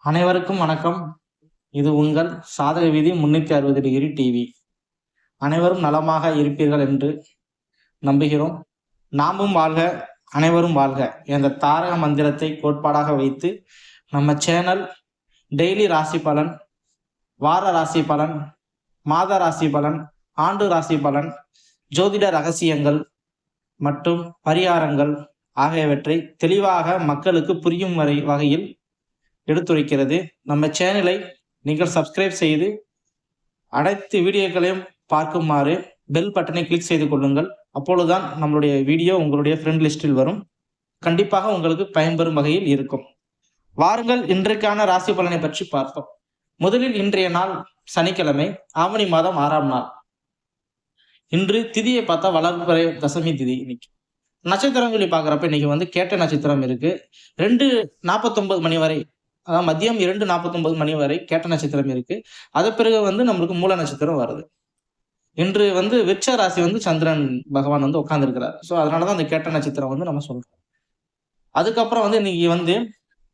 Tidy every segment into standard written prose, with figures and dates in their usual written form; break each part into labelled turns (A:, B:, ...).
A: அனைவருக்கும் வணக்கம். இது உங்கள் சாதக விதி 360 டிவி. அனைவரும் நலமாக இருப்பீர்கள் என்று நம்புகிறோம். நாமும் வாழ்க, அனைவரும் வாழ்க என்ற தாரக மந்திரத்தை கோட்பாடாக வைத்து நம்ம சேனல் டெய்லி ராசி பலன், வார ராசி பலன், மாத ராசி பலன், ஆண்டு ராசி பலன், ஜோதிட ரகசியங்கள் மற்றும் பரிகாரங்கள் ஆகியவற்றை தெளிவாக மக்களுக்கு புரியும் வகையில் எடுத்துரைக்கிறது. நம்ம சேனலை நீங்கள் சப்ஸ்கிரைப் செய்து அனைத்து வீடியோக்களையும் பார்க்குமாறு பெல் பட்டனை கிளிக் செய்து கொள்ளுங்கள். அப்பொழுதுதான் நம்மளுடைய வீடியோ உங்களுடைய ஃப்ரெண்ட் லிஸ்டில் வரும். கண்டிப்பாக உங்களுக்கு பயன்பெறும் வகையில் இருக்கும். வாருங்கள், இன்றைக்கான ராசி பலனை பற்றி பார்த்தோம். முதலில் இன்றைய நாள் சனிக்கிழமை, ஆவணி மாதம் 6ஆம் நாள். இன்று திதியை பார்த்தா வளர்பிறை தசமி திதி. இன்னைக்கு நட்சத்திரம் சொல்லி பார்க்குறப்ப இன்னைக்கு கேட்ட நட்சத்திரம் இருக்கு. 2:49 மணி வரை, அதாவது மதியம் 2:49 மணி வரை கேட்ட நட்சத்திரம் இருக்கு. அது பிறகு நம்மளுக்கு மூல நட்சத்திரம் வருது. இன்று விருச்ச ராசி சந்திரன் பகவான் உட்கார்ந்துருக்கிறார். ஸோ அதனாலதான் அந்த கேட்ட நட்சத்திரம் நம்ம சொல்றோம். அதுக்கப்புறம் இன்னைக்கு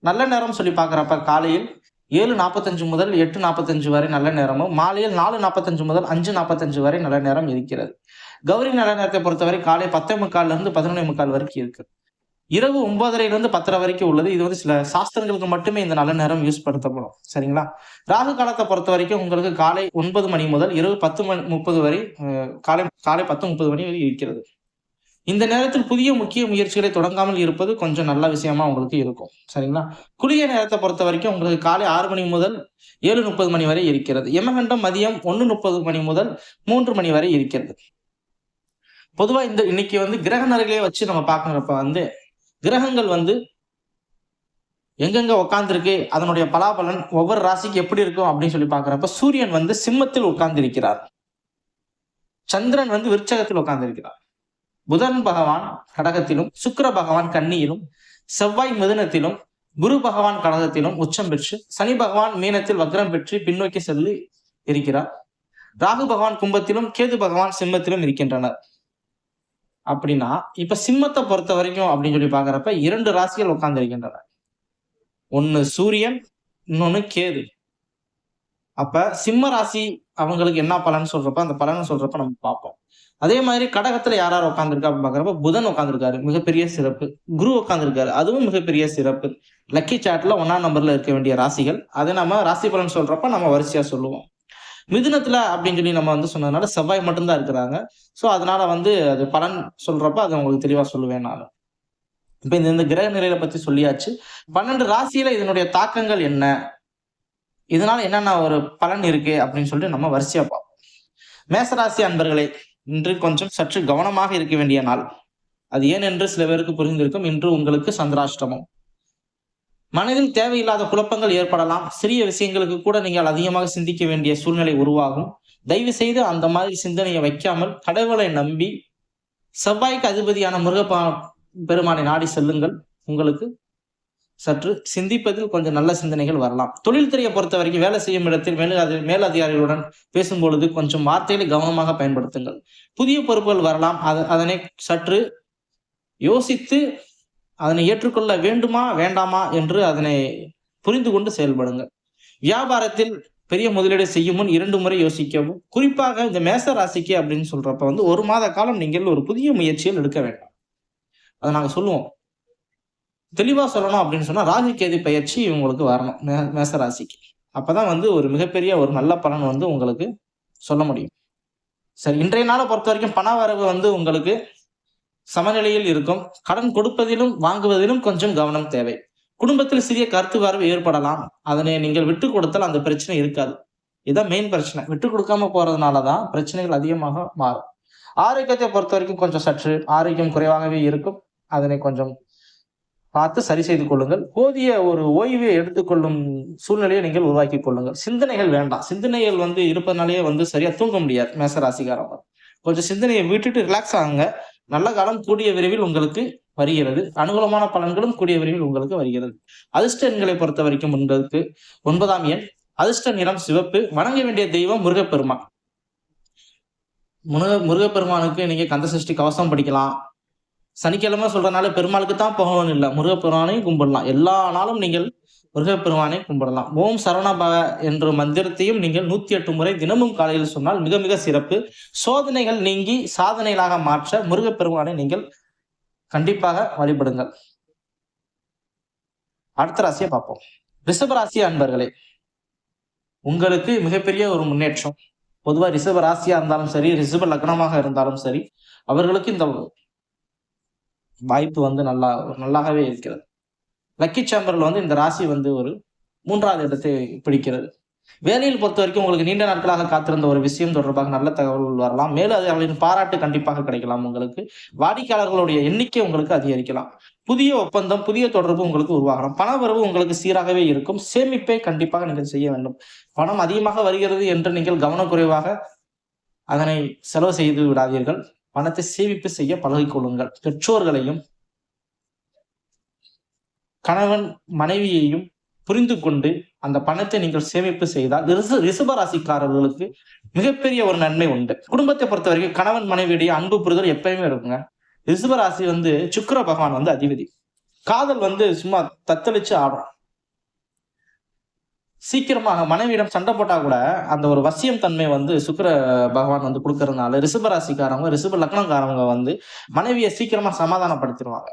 A: நல்ல நேரம் சொல்லி பார்க்குறப்ப காலையில் 7:45 முதல் 8:45 வரை நல்ல நேரமும், மாலையில் 4:45 முதல் 5:45 வரை நல்ல நேரம் இருக்கிறது. கௌரி நல்ல நேரத்தை பொறுத்தவரை காலை 10:45 11:45 வரைக்கும் இருக்கு. இரவு 9:30 10:30 வரைக்கும் உள்ளது. இது சில சாஸ்திரங்களுக்கு மட்டுமே இந்த நல்ல நேரம் யூஸ் படுத்தப்படும். சரிங்களா? ராகு காலத்தை பொறுத்த வரைக்கும் உங்களுக்கு காலை 9 மணி முதல் இரவு 10:30 வரை, காலை 10:30 மணி வரை இருக்கிறது. இந்த நேரத்தில் புதிய முக்கிய முயற்சிகளை தொடங்காமல் இருப்பது கொஞ்சம் நல்ல விஷயமா உங்களுக்கு இருக்கும். சரிங்களா? குளிய நேரத்தை பொறுத்த வரைக்கும் உங்களுக்கு காலை 6 மணி முதல் 7:30 மணி வரை இருக்கிறது. யமகண்டம் மதியம் 1:30 மணி முதல் 3 மணி வரை இருக்கிறது. பொதுவா இன்னைக்கு கிரக நிலையை வச்சு நம்ம பார்க்கறப்ப கிரகங்கள் எங்கெங்க உட்கார்ந்துருக்கு, அதனுடைய பலாபலன் ஒவ்வொரு ராசிக்கு எப்படி இருக்கும் அப்படின்னு சொல்லி பார்க்கிறப்ப சூரியன் சிம்மத்தில் உட்கார்ந்து இருக்கிறார். சந்திரன் விருச்சகத்தில் உட்கார்ந்து இருக்கிறார். புதன் பகவான் கடகத்திலும், சுக்கிர பகவான் கன்னியிலும், செவ்வாய் மிதுனத்திலும், குரு பகவான் கடகத்திலும் உச்சம் பெற்று, சனி பகவான் மீனத்தில் வக்ரம் பெற்று பின்னோக்கி செல்லி இருக்கிறார். ராகு பகவான் கும்பத்திலும், கேது பகவான் சிம்மத்திலும் இருக்கின்றனர். அப்படின்னா இப்ப சிம்மத்தை பொறுத்த வரைக்கும் அப்படின்னு சொல்லி பாக்குறப்ப 2 ராசிகள் உட்கார்ந்து இருக்கின்றன. ஒன்னு சூரியன், இன்னொன்னு கேது. அப்ப சிம்ம ராசி அவங்களுக்கு என்ன பலன் சொல்றப்ப அந்த பலன் சொல்றப்ப நம்ம பார்ப்போம். அதே மாதிரி கடகத்துல யார் உட்காந்துருக்கா அப்படின்னு பாக்குறப்ப புதன் உட்காந்துருக்காரு, மிகப்பெரிய சிறப்பு. குரு உட்காந்துருக்காரு, அதுவும் மிகப்பெரிய சிறப்பு. லக்கி சார்ட்ல 1ஆம் நம்பர்ல இருக்க வேண்டிய ராசிகள். அதை நம்ம ராசி பலன் சொல்றப்ப நம்ம வரிசையா சொல்லுவோம். மிதுனத்துல அப்படின்னு சொல்லி நம்ம சொன்னதுனால செவ்வாய் மட்டும்தான் இருக்கிறாங்க. ஸோ அதனால அது பலன் சொல்றப்ப அதை உங்களுக்கு தெளிவா சொல்லுவேன் நான். இப்ப இந்த கிரக நிலையில பத்தி சொல்லியாச்சு. 12 ராசியில இதனுடைய தாக்கங்கள் என்ன, இதனால என்னென்ன ஒரு பலன் இருக்கு அப்படின்னு சொல்லிட்டு நம்ம வரிசையா பார்ப்போம். மேசராசி அன்பர்களே, இன்று கொஞ்சம் சற்று கவனமாக இருக்க வேண்டிய நாள். அது ஏன் என்று சில பேருக்கு புரிந்திருக்கும். இன்று உங்களுக்கு சந்திராஷ்டமம். மனதில் தேவையில்லாத குழப்பங்கள் ஏற்படலாம். சிறிய விஷயங்களுக்கு கூட நீங்கள் அதிகமாக சிந்திக்க வேண்டிய சூழ்நிலை உருவாகும். தயவு செய்து அந்த மாதிரி சிந்தனையை வைக்காமல் கடவுளை நம்பி செவ்வாய்க்கு அதிபதியான பெருமானை நாடி செல்லுங்கள். உங்களுக்கு சற்று சிந்திப்பதில் கொஞ்சம் நல்ல சிந்தனைகள் வரலாம். தொழில்துறையை பொறுத்த வரைக்கும் வேலை செய்யும் இடத்தில் மேலதிகாரிகளுடன் பேசும்பொழுது கொஞ்சம் வார்த்தைகளை கவனமாக பயன்படுத்துங்கள். புதிய பொறுப்புகள் வரலாம். அதனை சற்று யோசித்து அதனை ஏற்றுக்கொள்ள வேண்டுமா வேண்டாமா என்று அதனை புரிந்து கொண்டு செயல்படுங்கள். வியாபாரத்தில் பெரிய முதலீடு செய்யும் முன் 2 முறை யோசிக்கவும். குறிப்பாக இந்த மேச ராசிக்கு அப்படின்னு சொல்றப்ப 1 மாத காலம் நீங்கள் ஒரு புதிய முயற்சியில் எடுக்க வேண்டாம். அதை நாங்க சொல்லுவோம். தெளிவா சொல்லணும் அப்படின்னு சொன்னா ராகு கேது பயிற்சி உங்களுக்கு வரணும் மேச ராசிக்கு. அப்பதான் ஒரு மிகப்பெரிய ஒரு நல்ல பலன் உங்களுக்கு சொல்ல முடியும். சரி, இன்றைய நாளை பொறுத்த வரைக்கும் பண வரவு உங்களுக்கு சமநிலையில் இருக்கும். கடன் கொடுப்பதிலும் வாங்குவதிலும் கொஞ்சம் கவனம் தேவை. குடும்பத்தில் சிறிய கருத்து வரவு ஏற்படலாம். அதனை நீங்கள் விட்டு கொடுத்தால் அந்த பிரச்சனை இருக்காது. இதுதான் மெயின் பிரச்சனை. விட்டு கொடுக்காம போறதுனாலதான் பிரச்சனைகள் அதிகமாக மாறும். ஆரோக்கியத்தை பொறுத்த வரைக்கும் கொஞ்சம் சற்று ஆரோக்கியம் குறைவாகவே இருக்கும். அதனை கொஞ்சம் பார்த்து சரி செய்து கொள்ளுங்கள். போதிய ஒரு ஓய்வை எடுத்துக்கொள்ளும் சூழ்நிலையை நீங்கள் உருவாக்கி கொள்ளுங்கள். சிந்தனைகள் வேண்டாம். சிந்தனைகள் இருப்பதனாலேயே சரியா தூங்க முடியாது. மேசராசிக்காரங்க கொஞ்சம் சிந்தனையை விட்டுட்டு ரிலாக்ஸ் ஆகுங்க. நல்ல காலம் கூடிய விரைவில் உங்களுக்கு வருகிறது. அனுகூலமான பலன்களும் கூடிய விரைவில் உங்களுக்கு வருகிறது. அதிர்ஷ்ட எண்களை பொறுத்த வரைக்கும் உங்களுக்கு 9ஆம் எண். அதிர்ஷ்ட நிறம் சிவப்பு. வணங்க வேண்டிய தெய்வம் முருகப்பெருமான். முருகப்பெருமானுக்கு நீங்க கந்தசஷ்டி கவசம் படிக்கலாம். சனிக்கிழமை சொல்றதுனால பெருமாளுக்கு தான் போகணும்னு இல்லை, முருகப்பெருமானையும் கும்பிடலாம். எல்லா நாளும் நீங்கள் முருகப்பெருமானை கும்பிடலாம். ஓம் சரவணபவ என்ற மந்திரத்தையும் நீங்கள் 108 முறை தினமும் காலையில் சொன்னால் மிக மிக சிறப்பு. சோதனைகள் நீங்கி சாதனைகளாக மாற்ற முருகப்பெருமானை நீங்கள் கண்டிப்பாக வழிபடுங்கள். அடுத்த ராசியை பார்ப்போம். ரிஷப ராசி அன்பர்களே, உங்களுக்கு மிகப்பெரிய ஒரு முன்னேற்றம். பொதுவா ரிஷப ராசியா இருந்தாலும் சரி, ரிஷப லக்னமாக இருந்தாலும் சரி, அவர்களுக்கு இந்த வாய்ப்பு வந்து நல்லாகவே இருக்கிறது. லக்கி சாம்பரில் இந்த ராசி ஒரு 3வது இடத்தை பிடிக்கிறது. வேலையில் பொறுத்த வரைக்கும் உங்களுக்கு நீண்ட நாட்களாக காத்திருந்த ஒரு விஷயம் தொடர்பாக நல்ல தகவல்கள் வரலாம். மேலும் அது அவர்களின் பாராட்டு கண்டிப்பாக கிடைக்கலாம். உங்களுக்கு வாடிக்கையாளர்களுடைய எண்ணிக்கை உங்களுக்கு அதிகரிக்கலாம். புதிய ஒப்பந்தம், புதிய தொடர்பு உங்களுக்கு உருவாகலாம். பண வரவு உங்களுக்கு சீராகவே இருக்கும். சேமிப்பை கண்டிப்பாக நீங்கள் செய்ய வேண்டும். பணம் அதிகமாக வருகிறது என்று நீங்கள் கவனக்குறைவாக அதனை செலவு செய்து விடாதீர்கள். பணத்தை சேமிப்பு செய்ய பழகிக்கொள்ளுங்கள். பெற்றோர்களையும் கணவன் மனைவியையும் புரிந்து கொண்டு அந்த பணத்தை நீங்கள் சேமிப்பு செய்தால் ரிஷப ராசிக்காரர்களுக்கு மிகப்பெரிய ஒரு நன்மை உண்டு. குடும்பத்தை பொறுத்த வரைக்கும் கணவன் மனைவியுடைய அன்பு புரிதல் எப்பயுமே இருக்குங்க. ரிஷப ராசி சுக்கிர பகவான் அதிபதி. காதல் சும்மா தத்தளிச்சு ஆடும். சீக்கிரமாக மனைவியிடம் சண்டை போட்டா கூட அந்த ஒரு வசியம் தன்மை சுக்கிர பகவான் கொடுக்கறதுனால ரிஷப ராசிக்காரவங்க, ரிஷப லக்னக்காரவங்க மனைவியை சீக்கிரமா சமாதானப்படுத்திடுவாங்க.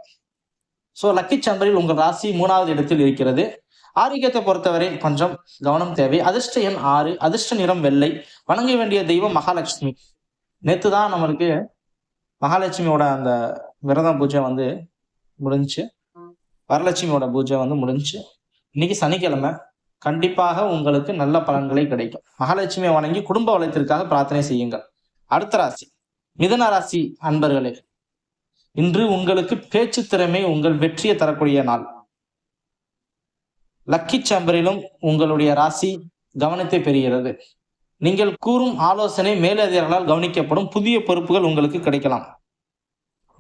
A: சோ லக்கி சாம்பரில் உங்கள் ராசி 3வது இடத்தில் இருக்கிறது. ஆரோக்கியத்தை பொறுத்தவரை கொஞ்சம் கவனம் தேவை. அதிர்ஷ்ட எண் 6, அதிர்ஷ்ட நிறம் வெள்ளை. வணங்க வேண்டிய தெய்வம் மகாலட்சுமி. நேத்து தான் நம்மளுக்கு மகாலட்சுமியோட அந்த விரதம் பூஜை முடிஞ்சு, வரலட்சுமியோட பூஜை முடிஞ்சு. இன்னைக்கு சனிக்கிழமை. கண்டிப்பாக உங்களுக்கு நல்ல பலன்களை கிடைக்கும். மகாலட்சுமியை வணங்கி குடும்ப வளத்திற்காக பிரார்த்தனை செய்யுங்கள். அடுத்த ராசி மிதுன ராசி அன்பர்களே, இன்று உங்களுக்கு பேச்சு திறமை உங்கள் வெற்றியை தரக்கூடிய நாள். லக்கி சாம்பரிலும் உங்களுடைய ராசி கவனத்தை பெறுகிறது. நீங்கள் கூறும் ஆலோசனை மேலதிகாரிகளால் கவனிக்கப்படும். புதிய பொறுப்புகள் உங்களுக்கு கிடைக்கலாம்.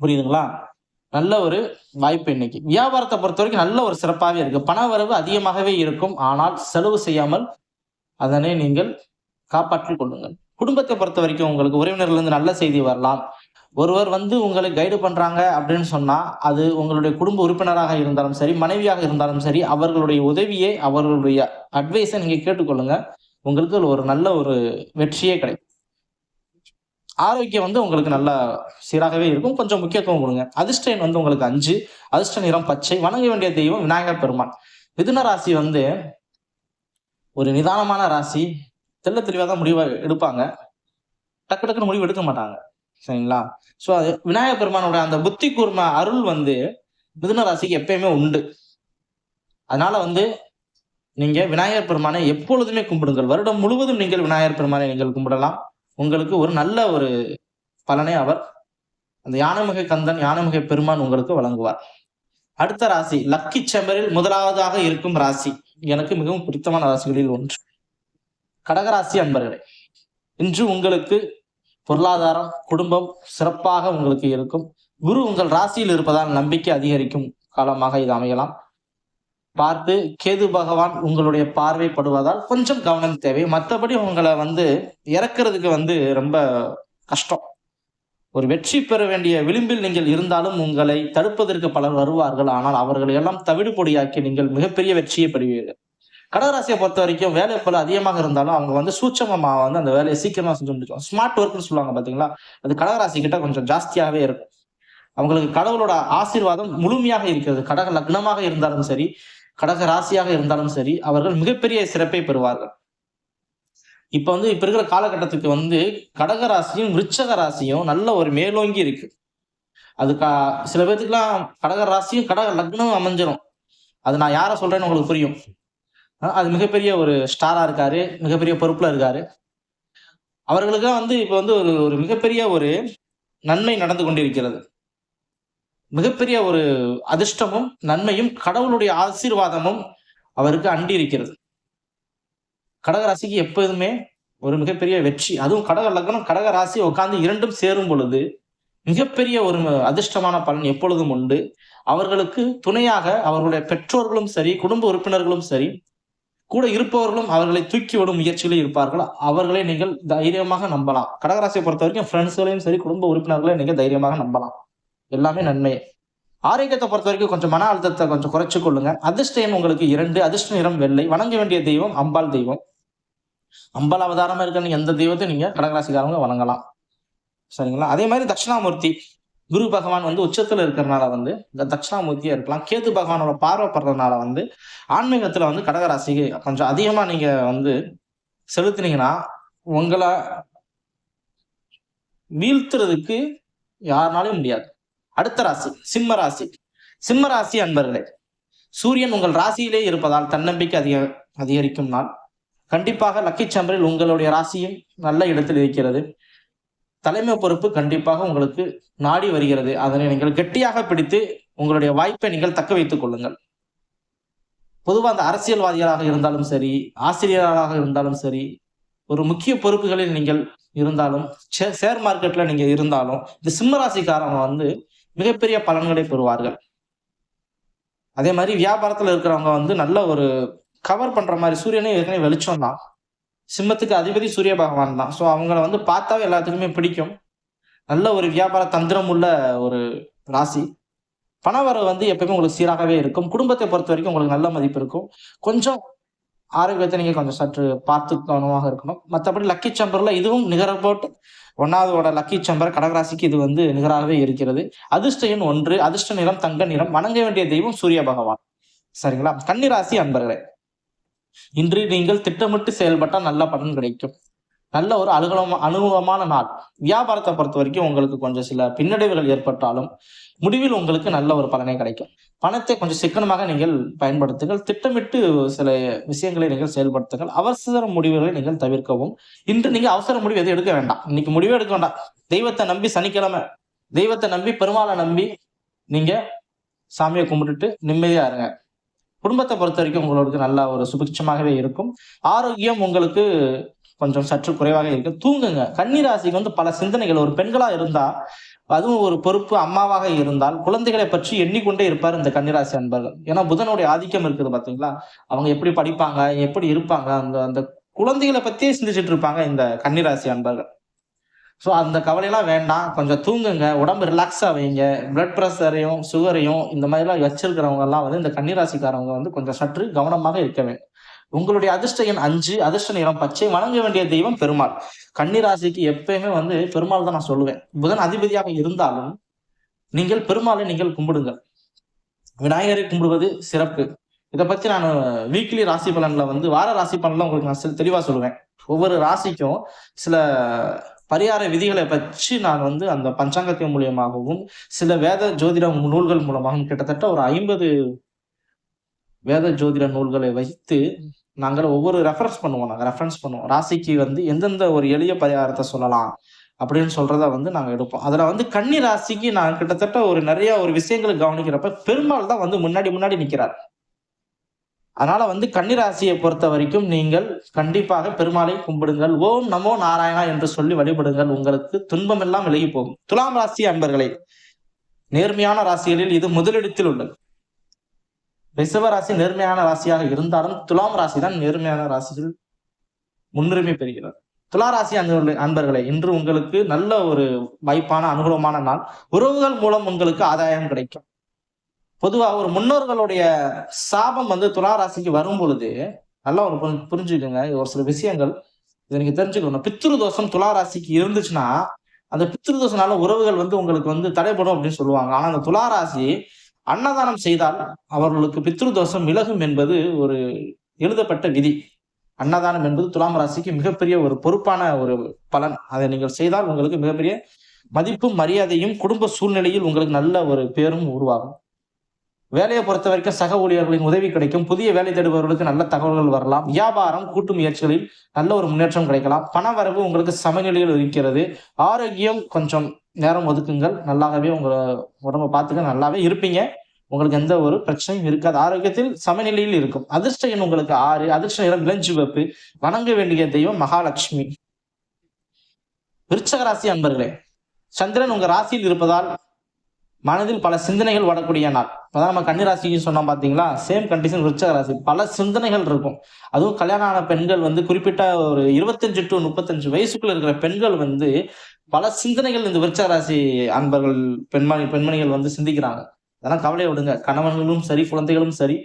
A: புரியுதுங்களா? நல்ல ஒரு வாய்ப்பு. இன்னைக்கு வியாபாரத்தை பொறுத்த வரைக்கும் நல்ல ஒரு சிறப்பாகவே இருக்கு. பண வரவு அதிகமாகவே இருக்கும். ஆனால் செலவு செய்யாமல் அதனை நீங்கள் காப்பாற்றிக் கொள்ளுங்கள். குடும்பத்தை பொறுத்த வரைக்கும் உங்களுக்கு உறவினர்கள் நல்ல செய்தி வரலாம். ஒருவர் உங்களை கைடு பண்றாங்க அப்படின்னு சொன்னா அது உங்களுடைய குடும்ப உறுப்பினராக இருந்தாலும் சரி, மனைவியாக இருந்தாலும் சரி, அவர்களுடைய உதவியை, அவர்களுடைய அட்வைஸை நீங்க கேட்டுக்கொள்ளுங்க. உங்களுக்கு ஒரு நல்ல ஒரு வெற்றியே கிடைக்கும். ஆரோக்கியம் உங்களுக்கு நல்ல சீராகவே இருக்கும். கொஞ்சம் முக்கியத்துவம் கொடுங்க. அதிர்ஷ்ட எண் உங்களுக்கு 5, அதிர்ஷ்ட நிறம் பச்சை. வணங்க வேண்டிய தெய்வம் விநாயகர் பெருமான். மிதுன ராசி ஒரு நிதானமான ராசி. தெள்ள தெளிவாதான் முடிவை எடுப்பாங்க. டக்கு டக்குன்னு முடிவு எடுக்க மாட்டாங்க. சரிங்களா? சோ அது விநாயகர் பெருமானோட அந்த புத்தி கூர்ம அருள் மிதுன ராசிக்கு எப்பயுமே உண்டு. அதனால நீங்க விநாயகர் பெருமானை எப்பொழுதுமே கும்பிடுங்கள். வருடம் முழுவதும் நீங்கள் விநாயகர் பெருமானை நீங்கள் கும்பிடலாம். உங்களுக்கு ஒரு நல்ல ஒரு பலனை அவர் அந்த யானைமுகை கந்தன், யானைமுகை பெருமான் உங்களுக்கு வழங்குவார். அடுத்த ராசி லக்கி சாம்பரில் 1வதாக இருக்கும் ராசி, எனக்கு மிகவும் பிடித்தமான ராசிகளில் ஒன்று, கடகராசி அன்பர்களே. இன்று உங்களுக்கு பொருளாதாரம், குடும்பம் சிறப்பாக உங்களுக்கு இருக்கும். குரு உங்கள் ராசியில் இருப்பதால் நம்பிக்கை அதிகரிக்கும் காலமாக இது அமையலாம். பார்த்து கேது பகவான் உங்களுடைய பார்வைப்படுவதால் கொஞ்சம் கவனம் தேவை. மற்றபடி உங்களை இறக்குறதுக்கு ரொம்ப கஷ்டம். ஒரு வெற்றி பெற வேண்டிய விளிம்பில் நீங்கள் இருந்தாலும் உங்களை தடுப்பதற்கு பலர் வருவார்கள். ஆனால் அவர்களை எல்லாம் தவிடு பொடியாக்கி நீங்கள் மிகப்பெரிய வெற்றியை பெறுவீர்கள். கடகராசியை பொறுத்த வரைக்கும் வேலை போல அதிகமாக இருந்தாலும் அவங்க சூட்சமா அந்த வேலையை சீக்கிரமா செஞ்சு முடிச்சோம். ஸ்மார்ட் ஒர்க்னு சொல்லுவாங்க பாத்தீங்களா, அது கடகராசி கிட்ட கொஞ்சம் ஜாஸ்தியாகவே இருக்கும். அவங்களுக்கு கடவுளோட ஆசீர்வாதம் முழுமையாக இருக்கிறது. கடக லக்னமாக இருந்தாலும் சரி, கடக ராசியாக இருந்தாலும் சரி, அவர்கள் மிகப்பெரிய சிறப்பை பெறுவார்கள். இப்ப இப்ப இருக்கிற காலகட்டத்துக்கு கடக ராசியும் விருச்சக ராசியும் நல்ல ஒரு மேலோங்கி இருக்கு. அது சில பேர்த்துக்குலாம் கடக ராசியும் கடக லக்னம் அமைஞ்சிடும். அது நான் யார சொல்றேன்னு உங்களுக்கு புரியும். அது மிகப்பெரிய ஒரு ஸ்டாரா இருக்காரு, மிகப்பெரிய பொறுப்புல இருக்காரு. அவர்களுக்கு இப்ப ஒரு மிகப்பெரிய ஒரு நன்மை நடந்து கொண்டிருக்கிறது. மிகப்பெரிய ஒரு அதிர்ஷ்டமும் நன்மையும் கடவுளுடைய ஆசீர்வாதமும் அவருக்கு அண்டி இருக்கிறது. கடகராசிக்கு எப்போதுமே ஒரு மிகப்பெரிய வெற்றி. அதுவும் கடக லக்னம் கடக ராசி உட்கார்ந்து இரண்டும் சேரும் பொழுது மிகப்பெரிய ஒரு அதிர்ஷ்டமான பலன் எப்பொழுதும் உண்டு. அவர்களுக்கு துணையாக அவர்களுடைய பெற்றோர்களும் சரி, குடும்ப உறுப்பினர்களும் சரி, கூட இருப்பவர்களும் அவர்களை தூக்கிவிடும் முயற்சிகளில் இருப்பார்கள். அவர்களை நீங்கள் தைரியமாக நம்பலாம். கடகராசியை பொறுத்த வரைக்கும் ஃப்ரெண்ட்ஸ்களையும் சரி, குடும்ப உறுப்பினர்களையும் நீங்க தைரியமாக நம்பலாம். எல்லாமே நன்மையே. ஆரோக்கியத்தை பொறுத்த வரைக்கும் கொஞ்சம் மன அழுத்தத்தை கொஞ்சம் குறைச்சு கொள்ளுங்க. அதிர்ஷ்ட எண் உங்களுக்கு 2, அதிர்ஷ்ட நிறம் வெள்ளை. வணங்க வேண்டிய தெய்வம் அம்பாள் தெய்வம். அம்பாள் அவதாரமா இருக்கிற எந்த தெய்வத்தையும் நீங்க கடகராசிக்காரங்க வணங்கலாம். சரிங்களா? அதே மாதிரி தட்சிணாமூர்த்தி குரு பகவான் வந்து உச்சத்துல இருக்கிறனால வந்து இந்த தட்சிணாமூர்த்தியா இருக்கலாம். கேது பகவானோட பார்வைப்படுறதுனால வந்து ஆன்மீகத்துல வந்து கடகராசிக்கு கொஞ்சம் அதிகமா நீங்க வந்து செலுத்தினீங்கன்னா உங்களை வீழ்த்துறதுக்கு யாருனாலும் முடியாது. அடுத்த ராசி சிம்ம ராசி. சிம்ம ராசி அன்பர்களே, சூரியன் உங்கள் ராசியிலே இருப்பதால் தன்னம்பிக்கை அதிகரிக்கும் நாள். கண்டிப்பாக லக்கி சாம்பரில் உங்களுடைய ராசியும் நல்ல இடத்தில் இருக்கிறது. தலைமை பொறுப்பு கண்டிப்பாக உங்களுக்கு நாடி வருகிறது. அதனை நீங்கள் கெட்டியாக பிடித்து உங்களுடைய வாய்ப்பை நீங்கள் தக்க வைத்துக் கொள்ளுங்கள். பொதுவாக அந்த அரசியல்வாதிகளாக இருந்தாலும் சரி, ஆசிரியராக இருந்தாலும் சரி, ஒரு முக்கிய பொறுப்புகளில் நீங்கள் இருந்தாலும், ஷேர் மார்க்கெட்ல நீங்க இருந்தாலும், இந்த சிம்ம ராசிக்காரங்க வந்து மிகப்பெரிய பலன்களை பெறுவார்கள். அதே மாதிரி வியாபாரத்துல இருக்கிறவங்க வந்து நல்ல ஒரு கவர் பண்ற மாதிரி, சூரியனே ஏற்கனவே வெளிச்சம் தான், சிம்மத்துக்கு அதிபதி சூரிய பகவான் தான். ஸோ அவங்கள வந்து பார்த்தாவே எல்லாத்துக்குமே பிடிக்கும். நல்ல ஒரு வியாபார தந்திரம் உள்ள ஒரு ராசி. பணவரவு வந்து எப்பவுமே உங்களுக்கு சீராகவே இருக்கும். குடும்பத்தை பொறுத்த வரைக்கும் உங்களுக்கு நல்ல மதிப்பு இருக்கும். கொஞ்சம் ஆரோக்கியத்தை நீங்க கொஞ்சம் சற்று பார்த்து கவனமாக இருக்கணும். மற்றபடி லக்கி சம்பர்ல இதுவும் நிகர போட்டு 1வதோட லக்கி சம்பர் கடகராசிக்கு இது வந்து நிகராகவே இருக்கிறது. அதிர்ஷ்ட எண் 1, அதிர்ஷ்ட நிறம் தங்க நிறம். வணங்க வேண்டிய தெய்வம் சூரிய பகவான். சரிங்களா? கன்னிராசி அன்பர்களே, இன்று நீங்கள் திட்டமிட்டு செயல்பட்டால் நல்ல பலன் கிடைக்கும். நல்ல ஒரு அனுகூலமான நாள். வியாபாரத்தை பொறுத்த வரைக்கும் உங்களுக்கு கொஞ்சம் சில பின்னடைவுகள் ஏற்பட்டாலும் முடிவில் உங்களுக்கு நல்ல ஒரு பலனை கிடைக்கும். பணத்தை கொஞ்சம் சிக்கனமாக நீங்கள் பயன்படுத்துங்கள். திட்டமிட்டு சில விஷயங்களை நீங்கள் செயல்படுத்துங்கள். அவசர முடிவுகளை நீங்கள் தவிர்க்கவும். இன்று நீங்க அவசர முடிவு எதுவும் எடுக்க வேண்டாம். இன்னைக்கு முடிவே எடுக்க வேண்டாம். தெய்வத்தை நம்பி சனிக்கிழமை தெய்வத்தை நம்பி பெருமாளை நம்பி நீங்க சாமியை கும்பிட்டுட்டு நிம்மதியா இருங்க. குடும்பத்தை பொறுத்த வரைக்கும் உங்களுக்கு நல்ல ஒரு சுபிட்சமாகவே இருக்கும். ஆரோக்கியம் உங்களுக்கு கொஞ்சம் சற்று குறைவாக இருக்கு. தூங்குங்க. கன்னிராசிக்கு வந்து பல சிந்தனைகள், ஒரு பெண்களா இருந்தா, அதுவும் ஒரு பொறுப்பு அம்மாவாக இருந்தால் குழந்தைகளை பற்றி எண்ணிக்கொண்டே இருப்பார் இந்த கன்னிராசி அன்பர்கள். ஏன்னா புதனுடைய ஆதிக்கம் இருக்குது பாத்தீங்களா? அவங்க எப்படி படிப்பாங்க, எப்படி இருப்பாங்க, அந்த அந்த குழந்தைகளை பத்தியே சிந்திச்சுட்டு இருப்பாங்க இந்த கன்னிராசி அன்பர்கள். ஸோ அந்த கவலையெல்லாம் வேண்டாம். கொஞ்சம் தூங்குங்க, உடம்பு ரிலாக்ஸா வைங்க. பிளட் ப்ரெஷரையும் சுகரையும் இந்த மாதிரிலாம் வச்சிருக்கிறவங்க எல்லாம் வந்து இந்த கன்னிராசிக்காரவங்க வந்து கொஞ்சம் சற்று கவனமாக இருக்க வேண்டும். உங்களுடைய அதிர்ஷ்ட எண் 5, அதிர்ஷ்ட நிறம் பச்சை. வணங்க வேண்டிய தெய்வம் பெருமாள். கன்னிராசிக்கு எப்பயுமே வந்து பெருமாள் தான் நான் சொல்லுவேன். புதன் அதிபதியாக இருந்தாலும் நீங்கள் பெருமாளை நீங்கள் கும்பிடுங்கள். விநாயகரை கும்பிடுவது சிறப்பு. இதை பத்தி நான் வீக்லி ராசி பலன்ல வந்து வார ராசி பலன்ல உங்களுக்கு நான் தெளிவா சொல்லுவேன். ஒவ்வொரு ராசிக்கும் சில பரிகார விதிகளை பற்றி நான் வந்து அந்த பஞ்சாங்கத்தின் மூலியமாகவும் சில வேத ஜோதிட நூல்கள் மூலமாகவும் கிட்டத்தட்ட ஒரு 50 வேத ஜோதிட நூல்களை வைத்து நாங்கள் ஒவ்வொரு ரெஃபரன்ஸ் பண்ணுவோம். ராசிக்கு வந்து எந்தெந்த ஒரு எளிய பரிகாரத்தை சொல்லலாம் அப்படின்னு சொல்றத வந்து நாங்க எடுப்போம். அதுல வந்து கன்னி ராசிக்கு நான் கிட்டத்தட்ட ஒரு நிறைய ஒரு விஷயங்களை கவனிக்கிறப்ப பெருமாள் தான் வந்து முன்னாடி நிக்கிறார். அதனால வந்து கன்னிராசியை பொறுத்த வரைக்கும் நீங்கள் கண்டிப்பாக பெருமாளை கும்பிடுங்கள். ஓம் நமோ நாராயணா என்று சொல்லி வழிபடுங்கள். உங்களுக்கு துன்பம் எல்லாம் விலகி போகும். துலாம் ராசி அன்பர்களே, நேர்மையான ராசிகளில் இது முதலிடத்தில் உள்ளது. ரிஷப ராசி நேர்மையான ராசியாக இருந்தாலும் துலாம் ராசி தான் நேர்மையான ராசியில் முன்னுரிமை பெறுகிறது. துலா ராசி அன்பர்களே, இன்று உங்களுக்கு நல்ல ஒரு வாய்ப்பான அனுகூலமான நாள். உறவுகள் மூலம் உங்களுக்கு ஆதாயம் கிடைக்கும். பொதுவா ஒரு முன்னோர்களுடைய சாபம் வந்து துலா ராசிக்கு வரும் பொழுது நல்லா ஒரு புரிஞ்சுக்கோங்க. ஒரு சில விஷயங்கள் இதை நீங்க தெரிஞ்சுக்கணும். பித்ரு தோஷம் துலா ராசிக்கு இருந்துச்சுன்னா அந்த பித்ரு தோஷனால உறவுகள் வந்து உங்களுக்கு வந்து தடைப்படும் அப்படின்னு சொல்லுவாங்க. ஆனா அந்த துலா ராசி அன்னதானம் செய்தால் அவர்களுக்கு பித்ரு தோஷம் விலகும் என்பது ஒரு எழுதப்பட்ட விதி. அன்னதானம் என்பது துலாம் ராசிக்கு மிகப்பெரிய ஒரு பொறுப்பான ஒரு பலன். அதை நீங்கள் செய்தால் உங்களுக்கு மிகப்பெரிய மதிப்பும் மரியாதையும் குடும்ப சூழ்நிலையில் உங்களுக்கு நல்ல ஒரு பேரும் உருவாகும். வேலையை பொறுத்த வரைக்கும் சக ஊழியர்களின் உதவி கிடைக்கும். புதிய வேலை தேடுபவர்களுக்கு நல்ல தகவல்கள் வரலாம். வியாபாரம் கூட்டு முயற்சிகளில் நல்ல ஒரு முன்னேற்றம் கிடைக்கலாம். பண வரவு உங்களுக்கு சமநிலையில் இருக்கிறது. ஆரோக்கியம் கொஞ்சம் நேரம் ஒதுக்குங்கள். நல்லாவே உங்க உடம்பை பார்த்துக்க நல்லாவே இருப்பீங்க. உங்களுக்கு எந்த ஒரு பிரச்சனையும் இருக்காது. ஆரோக்கியத்தில் சமநிலையில் இருக்கும். அதிர்ஷ்ட எண் உங்களுக்கு 6, அதிர்ஷ்ட நிறம் இளஞ்சிவப்பு. வணங்க வேண்டிய தெய்வம் மகாலட்சுமி. விருச்சக ராசி அன்பர்களே, சந்திரன் உங்க ராசியில் இருப்பதால் மனதில் பல சிந்தனைகள் வரக்கூடிய நாள். அதான் நம்ம கன்னிராசிக்கு சொன்னோம் பாத்தீங்களா, சேம் கண்டிஷன் விருச்சக ராசி. பல சிந்தனைகள் இருக்கும். அதுவும் கல்யாணம் ஆன பெண்கள் வந்து குறிப்பிட்ட ஒரு 25 to 35 வயசுக்குள்ள இருக்கிற பெண்கள் வந்து பல சிந்தனைகள் இந்த விருச்சக ராசி அன்பர்கள் பெண்மணிகள் வந்து சிந்திக்கிறாங்க. அதெல்லாம் கவலையை விடுங்க. கணவன்களும் சரி, குழந்தைகளும் சரி,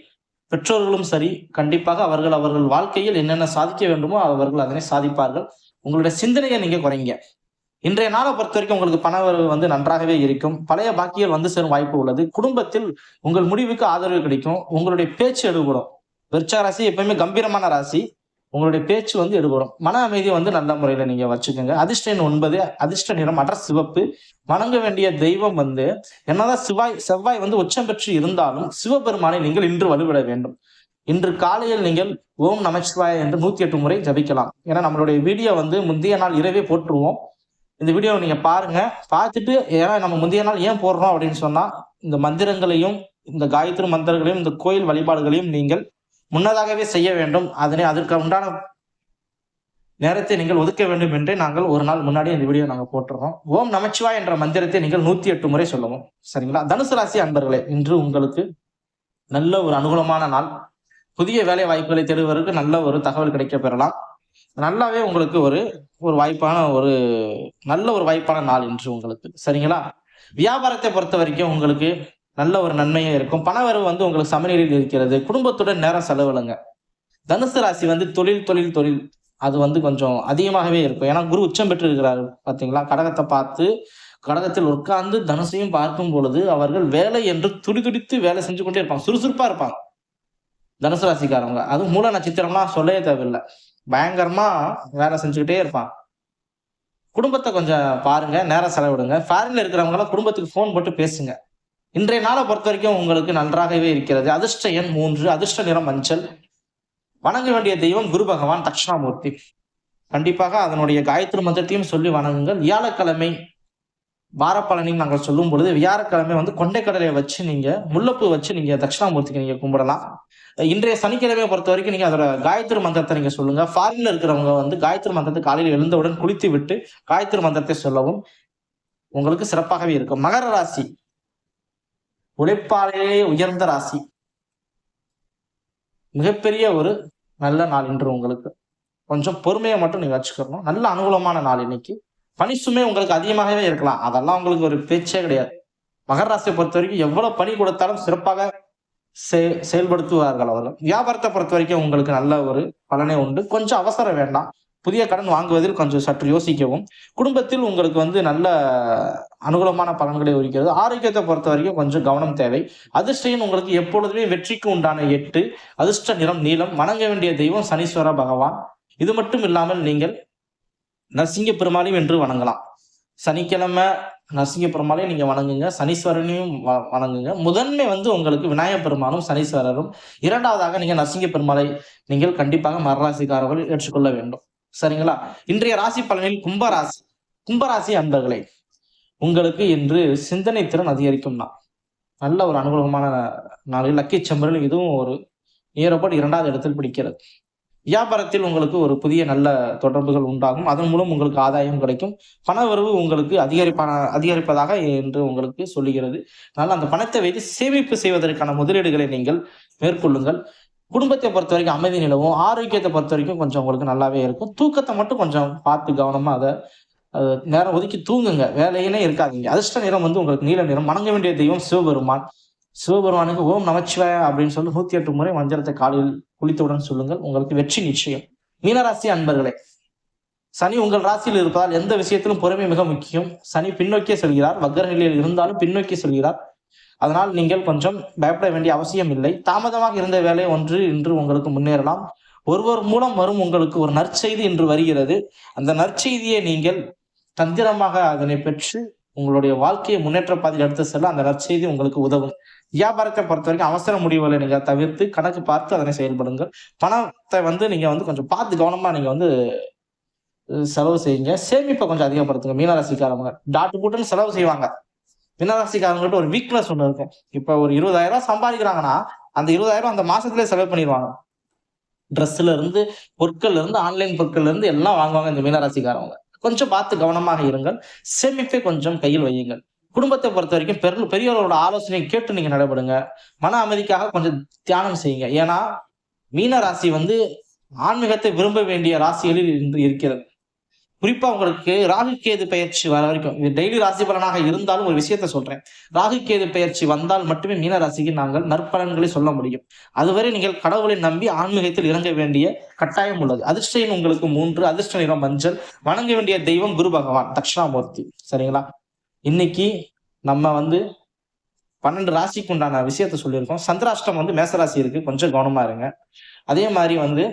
A: பெற்றோர்களும் சரி, கண்டிப்பாக அவர்கள் வாழ்க்கையில் என்னென்ன சாதிக்க வேண்டுமோ அவர்கள் அதனை சாதிப்பார்கள். உங்களுடைய சிந்தனையை நீங்க குறைங்க. இன்றைய நாளை பொறுத்தவரைக்கும் உங்களுக்கு பண வரவு வந்து நன்றாகவே இருக்கும். பழைய பாக்கிகள் வந்து சேரும் வாய்ப்பு உள்ளது. குடும்பத்தில் உங்கள் முடிவுக்கு ஆதரவு கிடைக்கும். உங்களுடைய பேச்சு எடுபடும். விருச்சிக ராசி எப்பயுமே கம்பீரமான ராசி. உங்களுடைய பேச்சு வந்து எடுபடும். மன அமைதியை வந்து நல்ல முறையில நீங்க வச்சுக்கோங்க. அதிர்ஷ்ட எண் 9, அதிர்ஷ்ட நிறம் அடர் சிவப்பு. வணங்க வேண்டிய தெய்வம் வந்து என்னதான் செவ்வாய் வந்து உச்சம் பெற்று இருந்தாலும் சிவபெருமானை நீங்கள் இன்று வழிபட வேண்டும். இன்று காலையில் நீங்கள் ஓம் நமச்சிவாய என்று 108 முறை ஜபிக்கலாம். ஏன்னா நம்மளுடைய வீடியோ வந்து முந்தைய நாள் இரவே போட்டுருவோம். இந்த வீடியோவை நீங்க பாருங்க. பார்த்துட்டு ஏன்னா நம்ம முந்தைய நாள் ஏன் போடுறோம் அப்படின்னு சொன்னா, இந்த மந்திரங்களையும் இந்த காயத்ரி மந்திரங்களையும் இந்த கோயில் வழிபாடுகளையும் நீங்கள் முன்னதாகவே செய்ய வேண்டும். அதற்கு உண்டான நேரத்தை நீங்கள் ஒதுக்க வேண்டும் என்று நாங்கள் ஒரு நாள் முன்னாடி இந்த வீடியோ நாங்கள் போட்டுறோம். ஓம் நமச்சிவாய் என்ற மந்திரத்தை நீங்கள் 108 முறை சொல்லவும். சரிங்களா? தனுசு ராசி அன்பர்களே, இன்று உங்களுக்கு நல்ல ஒரு அனுகூலமான நாள். புதிய வேலை வாய்ப்புகளை தேடுவதற்கு நல்ல ஒரு தகவல் கிடைக்க பெறலாம். நல்லாவே உங்களுக்கு ஒரு நல்ல ஒரு வாய்ப்பான நாள் இன்று உங்களுக்கு. சரிங்களா? வியாபாரத்தை பொறுத்த வரைக்கும் உங்களுக்கு நல்ல ஒரு நன்மையே இருக்கும். பணவரவு வந்து உங்களுக்கு சமநிலையில் இருக்கிறது. குடும்பத்துடன் நேரம் செலவிடுங்க. தனுசு ராசி வந்து தொழில் அது வந்து கொஞ்சம் அதிகமாகவே இருக்கும். ஏன்னா குரு உச்சம் பெற்று இருக்கிறாரு பாத்தீங்களா? கடகத்தில் உட்கார்ந்து தனுசையும் பார்க்கும் பொழுது அவர்கள் வேலை என்று துடிதுடித்து வேலை செஞ்சு கொண்டே இருப்பாங்க. சுறுசுறுப்பா இருப்பாங்க தனுசு ராசிக்காரவங்க. அதுவும் மூல நட்சத்திரம்லாம் சொல்லவே தேவையில்லை. பயங்கரமா வேலை செஞ்சுக்கிட்டே இருப்பான். குடும்பத்தை கொஞ்சம் பாருங்க, நேரம் செலவிடுங்க. ஃபாரின்ல இருக்கிறவங்க குடும்பத்துக்கு போன் போட்டு பேசுங்க. இன்றைய நாளை பொறுத்த வரைக்கும் உங்களுக்கு நன்றாகவே இருக்கிறது. அதிர்ஷ்ட எண் 3, அதிர்ஷ்ட நிறம் மஞ்சள். வணங்க வேண்டிய தெய்வம் குரு பகவான் தட்சிணாமூர்த்தி. கண்டிப்பாக அதனுடைய காயத்ரி மந்திரத்தையும் சொல்லி வணங்குங்கள். வியாழக்கிழமை வாரப்பலனையும் நாங்கள் சொல்லும் பொழுது வியாழக்கிழமை வந்து கொண்டைக்கடலையை வச்சு நீங்க முல்லைப்பூ வச்சு நீங்க தட்சிணாமூர்த்திக்கு நீங்க கும்பிடலாம். இன்றைய சனிக்கிழமையை பொறுத்த வரைக்கும் நீங்க அதோட காயத்ரி மந்திரத்தை நீங்க சொல்லுங்க. ஃபாரின்ல இருக்கிறவங்க வந்து காயத்ரி மந்திரத்தை காலையில் எழுந்தவுடன் குளித்து விட்டு காயத்ரி மந்திரத்தை சொல்லவும் உங்களுக்கு சிறப்பாகவே இருக்கும். மகர ராசி உழைப்பாலேயே உயர்ந்த ராசி. மிகப்பெரிய ஒரு நல்ல நாள் இன்று உங்களுக்கு. கொஞ்சம் பொறுமையை மட்டும் நீங்க வச்சுக்கணும். நல்ல அனுகூலமான நாள் இன்னைக்கு. பணி சுமை உங்களுக்கு அதிகமாகவே இருக்கலாம். அதெல்லாம் உங்களுக்கு ஒரு பேச்சே கிடையாது. மகர ராசியை பொறுத்த வரைக்கும் எவ்வளவு பணி கொடுத்தாலும் சிறப்பாக செயல்படுத்துவார்கள் அவர்கள். வியாபாரத்தை பொறுத்த வரைக்கும் உங்களுக்கு நல்ல ஒரு பலனே உண்டு. கொஞ்சம் அவசரம் வேண்டாம். புதிய கடன் வாங்குவதில் கொஞ்சம் சற்று யோசிக்கவும். குடும்பத்தில் உங்களுக்கு வந்து நல்ல அனுகூலமான பலன்களை இருக்கிறது. ஆரோக்கியத்தை பொறுத்த வரைக்கும் கொஞ்சம் கவனம் தேவை. அதிர்ஷ்டம் உங்களுக்கு எப்பொழுதுமே வெற்றிக்கு உண்டான 8, அதிர்ஷ்ட நிறம் நீலம். வணங்க வேண்டிய தெய்வம் சனீஸ்வர பகவான். இது மட்டும் இல்லாமல் நீங்கள் நரசிங்க பெருமாளையும் என்று வணங்கலாம். சனிக்கிழமை நரசிங்க பெருமாளையும் நீங்க வணங்குங்க. சனீஸ்வரனையும் வணங்குங்க. முதன்மை வந்து உங்களுக்கு விநாயகர் பெருமானும் சனீஸ்வரரும். இரண்டாவதாக நீங்க நரசிங்க பெருமாளை நீங்கள் கண்டிப்பாக மரராசிக்காரர்கள் ஏற்றுக்கொள்ள வேண்டும். சரிங்களா? இன்றைய ராசி பலனில் கும்பராசி அன்பர்களே, உங்களுக்கு இன்று சிந்தனை திறன் அதிகரிக்கும் நாள். நல்ல ஒரு அனுகூலமான நாளில் லக்கி சம்பரில் இதுவும் ஒரு ஏறப்பட்டு 2வது இடத்தில் பிடிக்கிறது. வியாபாரத்தில் உங்களுக்கு ஒரு புதிய நல்ல தொடர்புகள் உண்டாகும். அதன் மூலம் உங்களுக்கு ஆதாயம் கிடைக்கும். பணவரவு உங்களுக்கு அதிகரிப்பதாக என்று உங்களுக்கு சொல்லுகிறது. அதனால அந்த பணத்தை வைத்து சேமிப்பு செய்வதற்கான முதலீடுகளை நீங்கள் மேற்கொள்ளுங்கள். குடும்பத்தை பொறுத்த வரைக்கும் அமைதி நிலவும். ஆரோக்கியத்தை பொறுத்த வரைக்கும் கொஞ்சம் உங்களுக்கு நல்லாவே இருக்கும். தூக்கத்தை மட்டும் கொஞ்சம் பார்த்து கவனமா அதை நேரம் ஒதுக்கி தூங்குங்க. வேலையிலே இருக்காதீங்க. அதிர்ஷ்ட நிறம் வந்து உங்களுக்கு நீல நிறம். வணங்க வேண்டிய தெய்வம் சிவபெருமானுக்கு ஓம் நமச்சிவாய அப்படின்னு சொல்லி 108 முறை மந்திரத்தை காலையில் குளித்தவுடன் சொல்லுங்கள். உங்களுக்கு வெற்றி நிச்சயம். மீனராசி அன்பர்களே, சனி உங்கள் ராசியில் இருப்பதால் எந்த விஷயத்திலும் பொறுமை மிக முக்கியம். சனி பின்னோக்கியே செல்கிறார். வக்கர நிலையில் இருந்தாலும் பின்னோக்கி செல்கிறார். அதனால் நீங்கள் கொஞ்சம் பயப்பட வேண்டிய அவசியம் இல்லை. தாமதமாக இருந்த வேலை ஒன்று இன்று உங்களுக்கு முன்னேறலாம். ஒருவர் மூலம் வரும் உங்களுக்கு ஒரு நற்செய்தி இன்று வருகிறது. அந்த நற்செய்தியை நீங்கள் தந்திரமாக அதனை பெற்று உங்களுடைய வாழ்க்கையை முன்னேற்ற பாதையில் எடுத்து செல்ல அந்த நற்செய்தி உங்களுக்கு உதவும். வியாபாரத்தை பொறுத்த வரைக்கும் அவசர முடிவுகளை நீங்க தவிர்த்து கணக்கு பார்த்து அதனை செயல்படுங்கள். பணத்தை வந்து நீங்க வந்து கொஞ்சம் பார்த்து கவனமா நீங்க வந்து செலவு செய்யுங்க. சேமிப்பை கொஞ்சம் அதிகப்படுத்துங்க. மீனராசிக்காரங்க டாட்டு போட்டுன்னு செலவு செய்வாங்க. மீனராசிக்காரங்கள்ட்ட ஒரு வீக்னஸ் ஒண்ணு இருக்கும். இப்ப ஒரு 20,000 சம்பாதிக்கிறாங்கன்னா அந்த 20,000 அந்த மாசத்துலயே செலவு பண்ணிடுவாங்க. ட்ரெஸ்ல இருந்து, பொருட்கள்ல இருந்து, ஆன்லைன் பொருட்கள்ல இருந்து எல்லாம் வாங்குவாங்க இந்த மீனராசிக்காரவங்க. கொஞ்சம் பார்த்து கவனமாக இருங்கள். சேமிப்பை கொஞ்சம் கையில் வையுங்கள். குடும்பத்தை பொறுத்த வரைக்கும் பெரியவர்களோட ஆலோசனை கேட்டு நீங்க நடைபெறுங்க. மன அமைதிக்காக கொஞ்சம் தியானம் செய்யுங்க. ஏன்னா மீன ராசி வந்து ஆன்மீகத்தை விரும்ப வேண்டிய ராசிகளில் இன்று இருக்கிறது. குறிப்பா உங்களுக்கு ராகு கேது பெயர்ச்சி வர வரைக்கும், இது டெய்லி ராசி பலனாக இருந்தாலும் ஒரு விஷயத்த சொல்றேன். ராகு கேது பெயர்ச்சி வந்தால் மட்டுமே மீன ராசிக்கு நாங்கள் நற்பலன்களை சொல்ல முடியும். அதுவரை நீங்கள் கடவுளை நம்பி ஆன்மீகத்தில் இறங்க வேண்டிய கட்டாயம் உள்ளது. அதிர்ஷ்ட எண் உங்களுக்கு 3, அதிர்ஷ்ட நிறம் மஞ்சள், வணங்க வேண்டிய தெய்வம் குரு பகவான் தட்சிணாமூர்த்தி. சரிங்களா? இன்னைக்கு நம்ம 12 ராசிக்கு உண்டான விஷயத்த சொல்லியிருக்கோம். சந்திராஷ்டம் மேசராசி இருக்கு, கொஞ்சம் கவனமா இருங்க. அதே மாதிரி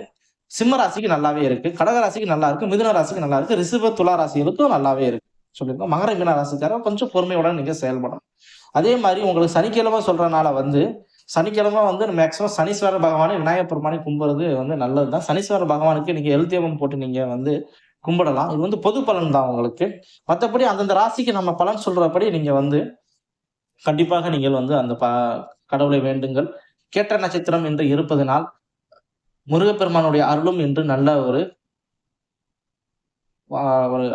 A: சிம்ம ராசிக்கு நல்லாவே இருக்கு, கடக ராசிக்கு நல்லா இருக்கு, மிதுன ராசிக்கு நல்லா இருக்கு, ரிஷப துலா ராசிகளுக்கும் நல்லாவே இருக்கு சொல்லியிருக்கோம். மகர மீன ராசிக்காரர் கொஞ்சம் பொறுமையோட நீங்க செயல்படணும். அதே மாதிரி உங்களுக்கு சனிக்கிழமை சொல்றதுனால சனிக்கிழமை மேக்சிமம் சனீஸ்வர பகவானை விநாயகர் பெருமானை கும்பிடுறது நல்லதுதான். சனீஸ்வர பகவானுக்கு நீங்க எழுத்தேவம் போட்டு நீங்க கும்பிடலாம். இது பொது பலன் தான் உங்களுக்கு. மற்றபடி அந்தந்த ராசிக்கு நம்ம பலன் சொல்றபடி நீங்க கண்டிப்பாக நீங்கள் அந்த கடவுளை வேண்டுங்கள். கேட்ட நட்சத்திரம் என்று இருப்பதனால் முருகப்பெருமானுடைய அருளும் இன்று நல்ல ஒரு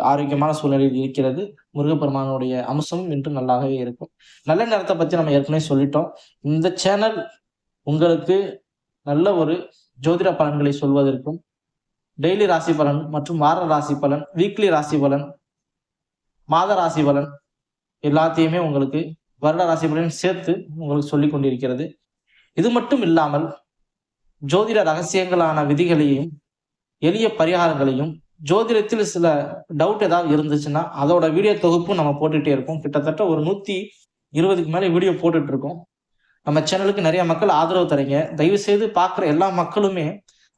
A: ஆரோக்கியமான சூழ்நிலையில் இருக்கிறது. முருகப்பெருமானுடைய அம்சமும் இன்று நல்லாகவே இருக்கும். நல்ல நேரத்தை பத்தி நம்ம ஏற்கனவே சொல்லிட்டோம். இந்த சேனல் உங்களுக்கு நல்ல ஒரு ஜோதிட பலன்களை சொல்வதற்கும், டெய்லி ராசி பலன் மற்றும் வார ராசி பலன், வீக்லி ராசி பலன், மாத ராசி பலன் எல்லாத்தையுமே உங்களுக்கு வருட ராசி பலன் சேர்த்து உங்களுக்கு சொல்லிக் கொண்டிருக்கிறது. இது மட்டும் இல்லாமல் ஜோதிட ரகசியங்களான விதிகளையும், எளிய பரிகாரங்களையும், ஜோதிடத்தில் சில டவுட் ஏதாவது இருந்துச்சுன்னா அதோட வீடியோ தொகுப்பும் நம்ம போட்டுட்டே இருக்கோம். கிட்டத்தட்ட ஒரு 120க்கு மேல வீடியோ போட்டுட்டு இருக்கோம். நம்ம சேனலுக்கு நிறைய மக்கள் ஆதரவு தரீங்க. தயவு செய்து பார்க்குற எல்லா மக்களுமே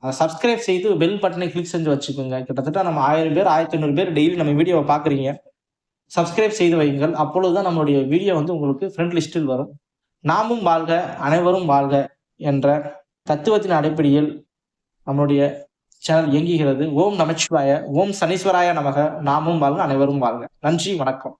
A: அதை சப்ஸ்கிரைப் செய்து பெல் பட்டனை கிளிக் செஞ்சு வச்சுக்கோங்க. கிட்டத்தட்ட நம்ம 1000 பேர் 1500 பேர் டெய்லி நம்ம வீடியோவை பார்க்குறீங்க. சப்ஸ்கிரைப் செய்து வையுங்கள். அப்பொழுதுதான் நம்மளுடைய வீடியோ உங்களுக்கு ஃப்ரெண்ட் லிஸ்டில் வரும். நாமும் வாழ்க அனைவரும் வாழ்க என்ற தத்துவத்தின் அடிப்படையில் நம்மளுடைய சேனல் இயங்குகிறது. ஓம் நமச்சிவாய, ஓம் சனீஸ்வராய நமக. நாமும் வாழ்க அனைவரும் வாழ்க. நன்றி, வணக்கம்.